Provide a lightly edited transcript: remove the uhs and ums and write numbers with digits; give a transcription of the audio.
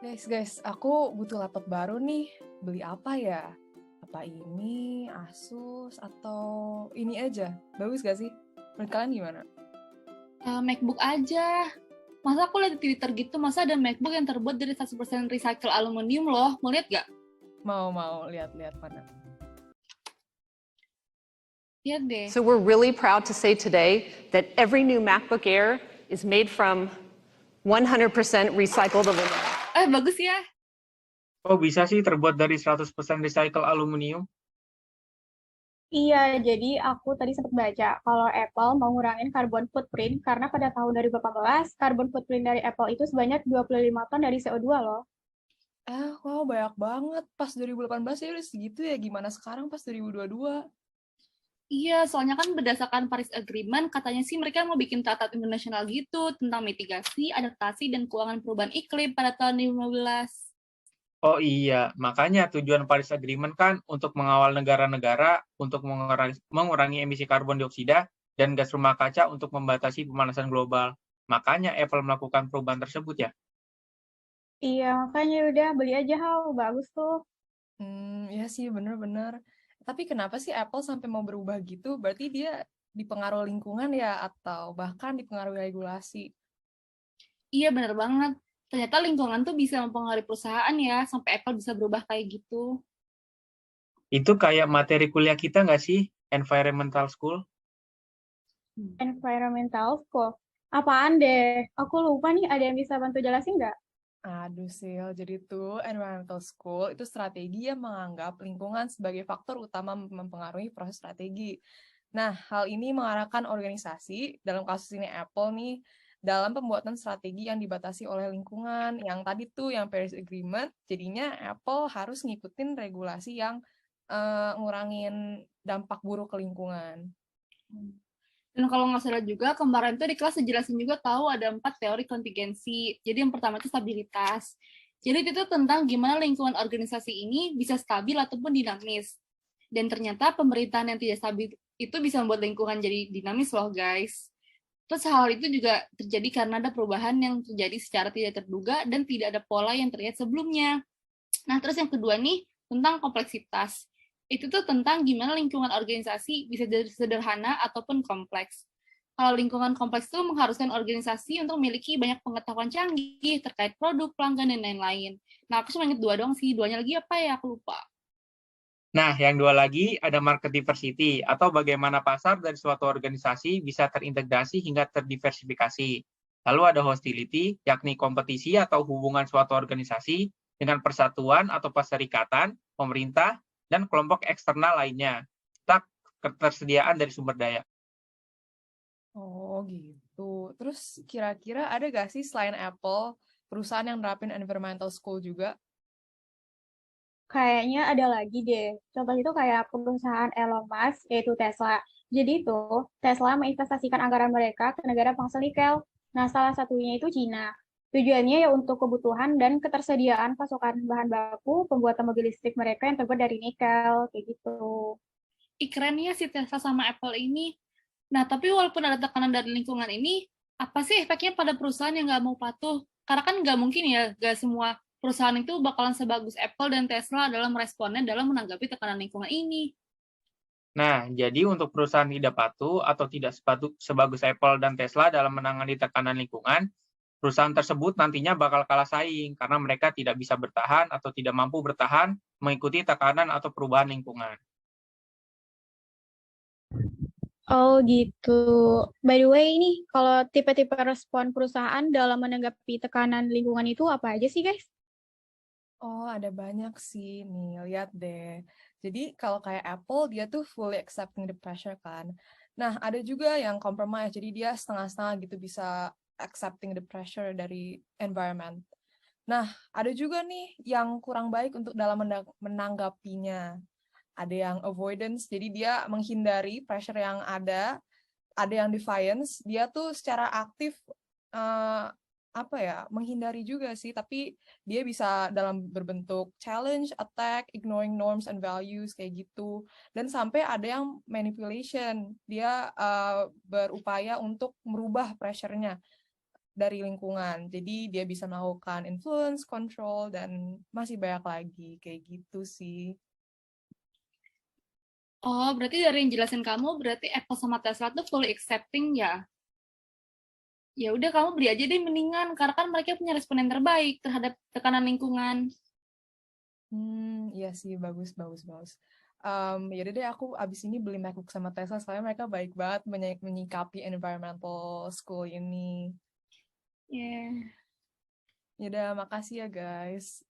Guys, aku butuh laptop baru nih. Beli apa ya? Apa ini Asus atau ini aja? Bagus gak sih? Menurut kalian gimana? MacBook aja. Masa aku lihat di Twitter gitu, masa ada MacBook yang terbuat dari 100% recycle aluminium loh. Mau lihat gak? Mau lihat-lihat mana? Lihat deh. So we're really proud to say today that every new MacBook Air is made from 100% recycled aluminum. Bagus ya. Oh, bisa sih terbuat dari 100% recycle aluminium? Iya, jadi aku tadi sempat baca kalau Apple mau ngurangin carbon footprint karena pada tahun 2018 carbon footprint dari Apple itu sebanyak 25 ton dari CO2 loh. Wow, banyak banget. Pas 2018 ya udah segitu ya. Gimana sekarang pas 2022? Iya, soalnya kan berdasarkan Paris Agreement, katanya sih mereka mau bikin traktat internasional gitu tentang mitigasi, adaptasi, dan keuangan perubahan iklim pada tahun 2015. Oh iya, makanya tujuan Paris Agreement kan untuk mengawal negara-negara untuk mengurangi emisi karbon dioksida dan gas rumah kaca untuk membatasi pemanasan global. Makanya Apple melakukan perubahan tersebut ya. Iya, makanya udah beli aja, bagus tuh. Ya sih, bener-bener. Tapi kenapa sih Apple sampai mau berubah gitu? Berarti dia dipengaruhi lingkungan ya? Atau bahkan dipengaruhi regulasi? Iya, bener banget. Ternyata lingkungan tuh bisa mempengaruhi perusahaan ya, sampai Apple bisa berubah kayak gitu. Itu kayak materi kuliah kita nggak sih? Environmental School? Environmental school. Apaan deh? Aku lupa nih, ada yang bisa bantu jelasin nggak? Aduh, Sil. Jadi tuh environmental school itu strategi yang menganggap lingkungan sebagai faktor utama mempengaruhi proses strategi. Nah, hal ini mengarahkan organisasi, dalam kasus ini Apple nih, dalam pembuatan strategi yang dibatasi oleh lingkungan. Yang tadi tuh, yang Paris Agreement, jadinya Apple harus ngikutin regulasi yang ngurangin dampak buruk ke lingkungan. Dan kalau nggak salah juga, kemarin tuh di kelas dijelasin juga tahu ada 4 teori kontingensi. Jadi yang pertama itu stabilitas. Jadi itu tentang gimana lingkungan organisasi ini bisa stabil ataupun dinamis. Dan ternyata pemerintahan yang tidak stabil itu bisa membuat lingkungan jadi dinamis loh guys. Terus hal itu juga terjadi karena ada perubahan yang terjadi secara tidak terduga dan tidak ada pola yang terlihat sebelumnya. Nah, terus yang kedua nih, tentang kompleksitas. Itu tuh tentang gimana lingkungan organisasi bisa jadi sederhana ataupun kompleks. Kalau lingkungan kompleks itu mengharuskan organisasi untuk memiliki banyak pengetahuan canggih terkait produk, pelanggan, dan lain-lain. Nah, aku cuma ingat dua doang sih. Duanya lagi apa ya? Aku lupa. Nah, yang dua lagi ada market diversity atau bagaimana pasar dari suatu organisasi bisa terintegrasi hingga terdiversifikasi. Lalu ada hostility, yakni kompetisi atau hubungan suatu organisasi dengan persatuan atau perserikatan, pemerintah, dan kelompok eksternal lainnya. Serta ketersediaan dari sumber daya. Oh gitu. Terus kira-kira ada gak sih selain Apple, perusahaan yang nerapin environmental school juga? Kayaknya ada lagi deh. Contoh itu kayak perusahaan Elon Musk, yaitu Tesla. Jadi itu, Tesla menginvestasikan anggaran mereka ke negara penghasil nikel. Nah, salah satunya itu Cina. Tujuannya ya untuk kebutuhan dan ketersediaan pasokan bahan baku pembuatan mobil listrik mereka yang terbuat dari nikel, kayak gitu. Keren ya si Tesla sama Apple ini. Nah, tapi walaupun ada tekanan dari lingkungan ini, apa sih efeknya pada perusahaan yang nggak mau patuh? Karena kan nggak mungkin ya, nggak semua perusahaan itu bakalan sebagus Apple dan Tesla dalam responnya dalam menanggapi tekanan lingkungan ini. Nah, jadi untuk perusahaan tidak patuh atau tidak sebagus Apple dan Tesla dalam menangani tekanan lingkungan, perusahaan tersebut nantinya bakal kalah saing karena mereka tidak bisa bertahan atau tidak mampu bertahan mengikuti tekanan atau perubahan lingkungan. Oh gitu. By the way, ini kalau tipe-tipe respon perusahaan dalam menanggapi tekanan lingkungan itu apa aja sih, guys? Oh, ada banyak sih nih, lihat deh. Jadi kalau kayak Apple, dia tuh fully accepting the pressure kan. Nah, ada juga yang compromise, jadi dia setengah-setengah gitu bisa accepting the pressure dari environment. Nah, ada juga nih yang kurang baik untuk dalam menanggapinya. Ada yang avoidance, jadi dia menghindari pressure yang ada yang defiance, dia tuh secara aktif menghindari juga sih, tapi dia bisa dalam berbentuk challenge, attack, ignoring norms and values kayak gitu. Dan sampai ada yang manipulation, dia berupaya untuk merubah pressure-nya. dari lingkungan. Jadi dia bisa melakukan influence, control, dan masih banyak lagi. Kayak gitu sih. Oh, berarti dari yang jelasin kamu, berarti Apple sama Tesla tuh fully accepting ya? Ya udah kamu beli aja deh mendingan, karena kan mereka punya respon yang terbaik terhadap tekanan lingkungan. Iya sih, bagus. Yaudah deh, aku abis ini beli MacBook sama Tesla, soalnya mereka baik banget menyikapi environmental school ini. Yeah. Yaudah, makasih ya guys.